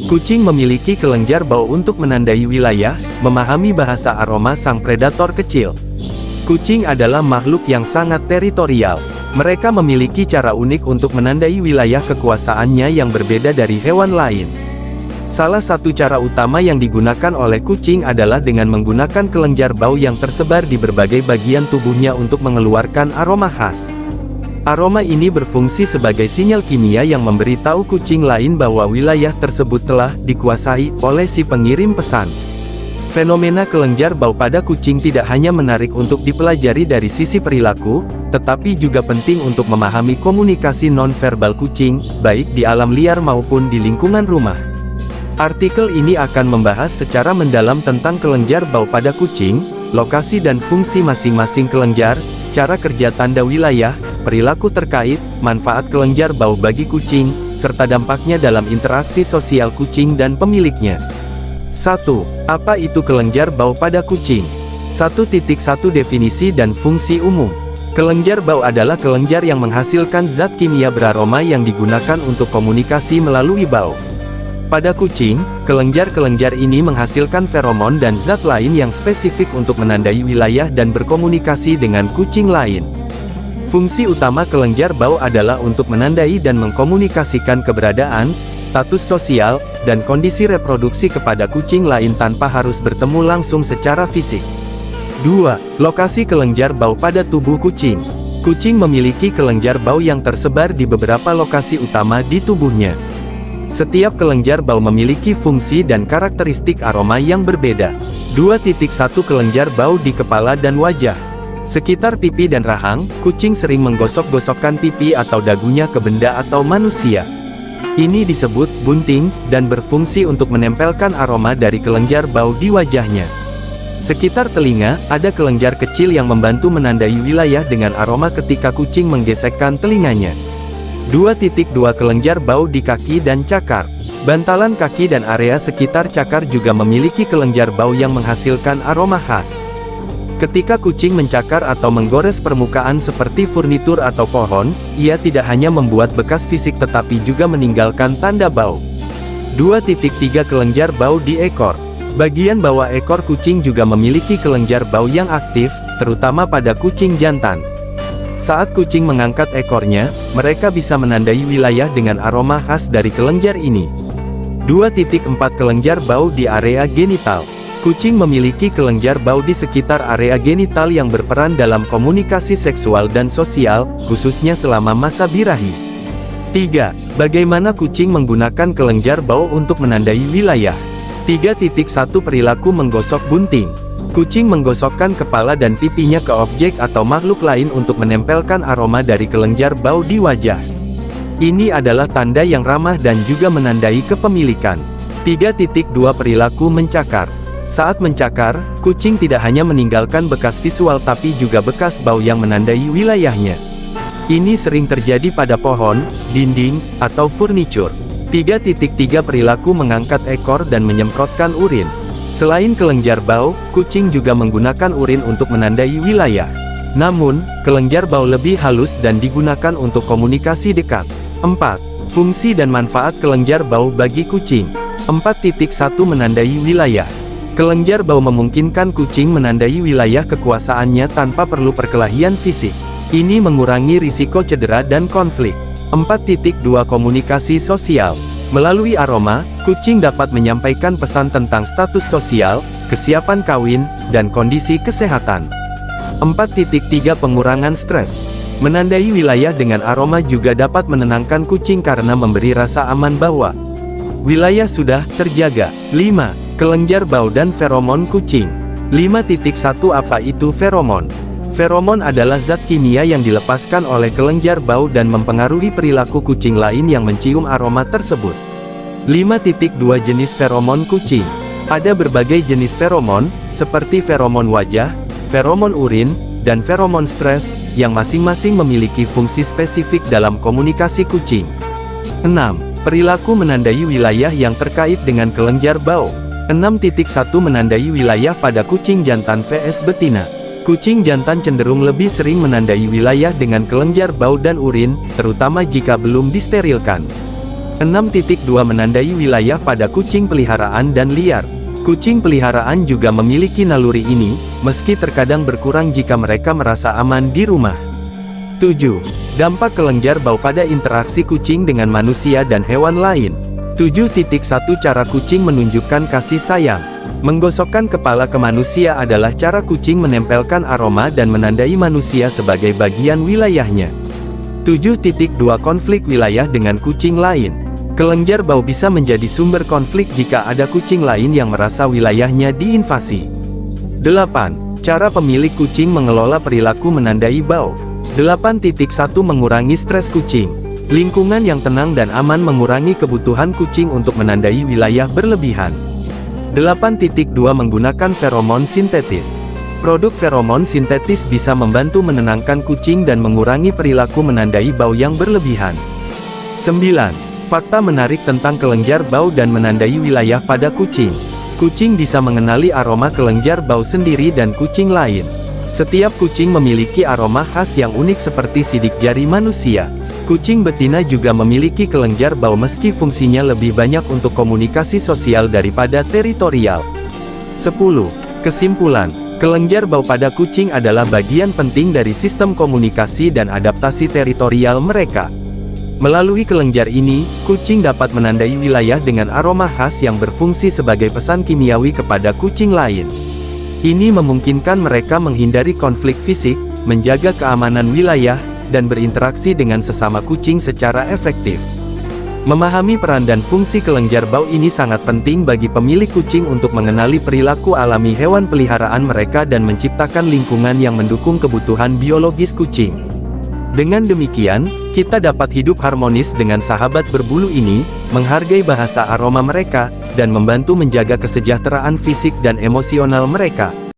Kucing memiliki kelenjar bau untuk menandai wilayah, memahami bahasa aroma sang predator kecil. Kucing adalah makhluk yang sangat teritorial. Mereka memiliki cara unik untuk menandai wilayah kekuasaannya yang berbeda dari hewan lain. Salah satu cara utama yang digunakan oleh kucing adalah dengan menggunakan kelenjar bau yang tersebar di berbagai bagian tubuhnya untuk mengeluarkan aroma khas. Aroma ini berfungsi sebagai sinyal kimia yang memberitahu kucing lain bahwa wilayah tersebut telah dikuasai oleh si pengirim pesan. Fenomena kelenjar bau pada kucing tidak hanya menarik untuk dipelajari dari sisi perilaku, tetapi juga penting untuk memahami komunikasi nonverbal kucing, baik di alam liar maupun di lingkungan rumah. Artikel ini akan membahas secara mendalam tentang kelenjar bau pada kucing, lokasi dan fungsi masing-masing kelenjar, cara kerja tanda wilayah, perilaku terkait, manfaat kelenjar bau bagi kucing, serta dampaknya dalam interaksi sosial kucing dan pemiliknya. 1. Apa itu kelenjar bau pada kucing? 1.1 Definisi dan fungsi umum. Kelenjar bau adalah kelenjar yang menghasilkan zat kimia beraroma yang digunakan untuk komunikasi melalui bau. Pada kucing, kelenjar-kelenjar ini menghasilkan feromon dan zat lain yang spesifik untuk menandai wilayah dan berkomunikasi dengan kucing lain. Fungsi utama kelenjar bau adalah untuk menandai dan mengkomunikasikan keberadaan, status sosial, dan kondisi reproduksi kepada kucing lain tanpa harus bertemu langsung secara fisik. 2. Lokasi kelenjar bau pada tubuh kucing. Kucing memiliki kelenjar bau yang tersebar di beberapa lokasi utama di tubuhnya. Setiap kelenjar bau memiliki fungsi dan karakteristik aroma yang berbeda. 2.1 Kelenjar bau di kepala dan wajah. Sekitar pipi dan rahang, kucing sering menggosok-gosokkan pipi atau dagunya ke benda atau manusia. Ini disebut bunting, dan berfungsi untuk menempelkan aroma dari kelenjar bau di wajahnya. Sekitar telinga, ada kelenjar kecil yang membantu menandai wilayah dengan aroma ketika kucing menggesekkan telinganya. 2.2 Kelenjar bau di kaki dan cakar. Bantalan kaki dan area sekitar cakar juga memiliki kelenjar bau yang menghasilkan aroma khas. Ketika kucing mencakar atau menggores permukaan seperti furnitur atau pohon, ia tidak hanya membuat bekas fisik tetapi juga meninggalkan tanda bau. 2.3 Kelenjar bau di ekor. Bagian bawah ekor kucing juga memiliki kelenjar bau yang aktif, terutama pada kucing jantan. Saat kucing mengangkat ekornya, mereka bisa menandai wilayah dengan aroma khas dari kelenjar ini. 2.4 Kelenjar bau di area genital. Kucing memiliki kelenjar bau di sekitar area genital yang berperan dalam komunikasi seksual dan sosial, khususnya selama masa birahi. 3. Bagaimana kucing menggunakan kelenjar bau untuk menandai wilayah? 3.1 Perilaku menggosok bunting. Kucing menggosokkan kepala dan pipinya ke objek atau makhluk lain untuk menempelkan aroma dari kelenjar bau di wajah. Ini adalah tanda yang ramah dan juga menandai kepemilikan. 3.2 Perilaku mencakar. Saat mencakar, kucing tidak hanya meninggalkan bekas visual tapi juga bekas bau yang menandai wilayahnya. Ini sering terjadi pada pohon, dinding, atau furnitur. 3.3 Perilaku mengangkat ekor dan menyemprotkan urin. Selain kelenjar bau, kucing juga menggunakan urin untuk menandai wilayah. Namun, kelenjar bau lebih halus dan digunakan untuk komunikasi dekat. 4. Fungsi dan manfaat kelenjar bau bagi kucing. 4.1 Menandai wilayah. Kelenjar bau memungkinkan kucing menandai wilayah kekuasaannya tanpa perlu perkelahian fisik. Ini mengurangi risiko cedera dan konflik. 4.2 Komunikasi sosial. Melalui aroma, kucing dapat menyampaikan pesan tentang status sosial, kesiapan kawin, dan kondisi kesehatan. 4.3 Pengurangan stres. Menandai wilayah dengan aroma juga dapat menenangkan kucing karena memberi rasa aman bahwa wilayah sudah terjaga. 5. Kelenjar bau dan feromon kucing. 5.1 Apa itu feromon? Feromon adalah zat kimia yang dilepaskan oleh kelenjar bau dan mempengaruhi perilaku kucing lain yang mencium aroma tersebut. 5.2 Jenis feromon kucing. Ada berbagai jenis feromon, seperti feromon wajah, feromon urin, dan feromon stres, yang masing-masing memiliki fungsi spesifik dalam komunikasi kucing. 6. Perilaku menandai wilayah yang terkait dengan kelenjar bau. 6.1 Menandai wilayah pada kucing jantan vs betina. Kucing jantan cenderung lebih sering menandai wilayah dengan kelenjar bau dan urin, terutama jika belum disterilkan. 6.2 menandai wilayah pada kucing peliharaan dan liar. Kucing peliharaan juga memiliki naluri ini, meski terkadang berkurang jika mereka merasa aman di rumah. 7. Dampak kelenjar bau pada interaksi kucing dengan manusia dan hewan lain. 7.1 Cara kucing menunjukkan kasih sayang. Menggosokkan kepala ke manusia adalah cara kucing menempelkan aroma dan menandai manusia sebagai bagian wilayahnya. 7.2 Konflik wilayah dengan kucing lain. Kelenjar bau bisa menjadi sumber konflik jika ada kucing lain yang merasa wilayahnya diinvasi. 8. Cara pemilik kucing mengelola perilaku menandai bau. 8.1 Mengurangi stres kucing. Lingkungan yang tenang dan aman mengurangi kebutuhan kucing untuk menandai wilayah berlebihan. 8.2 Menggunakan feromon sintetis. Produk feromon sintetis bisa membantu menenangkan kucing dan mengurangi perilaku menandai bau yang berlebihan. 9. Fakta menarik tentang kelenjar bau dan menandai wilayah pada kucing. Kucing bisa mengenali aroma kelenjar bau sendiri dan kucing lain. Setiap kucing memiliki aroma khas yang unik seperti sidik jari manusia. Kucing betina juga memiliki kelenjar bau meski fungsinya lebih banyak untuk komunikasi sosial daripada teritorial. 10. Kesimpulan, kelenjar bau pada kucing adalah bagian penting dari sistem komunikasi dan adaptasi teritorial mereka. Melalui kelenjar ini, kucing dapat menandai wilayah dengan aroma khas yang berfungsi sebagai pesan kimiawi kepada kucing lain. Ini memungkinkan mereka menghindari konflik fisik, menjaga keamanan wilayah, dan berinteraksi dengan sesama kucing secara efektif. Memahami peran dan fungsi kelenjar bau ini sangat penting bagi pemilik kucing untuk mengenali perilaku alami hewan peliharaan mereka dan menciptakan lingkungan yang mendukung kebutuhan biologis kucing. Dengan demikian, kita dapat hidup harmonis dengan sahabat berbulu ini, menghargai bahasa aroma mereka, dan membantu menjaga kesejahteraan fisik dan emosional mereka.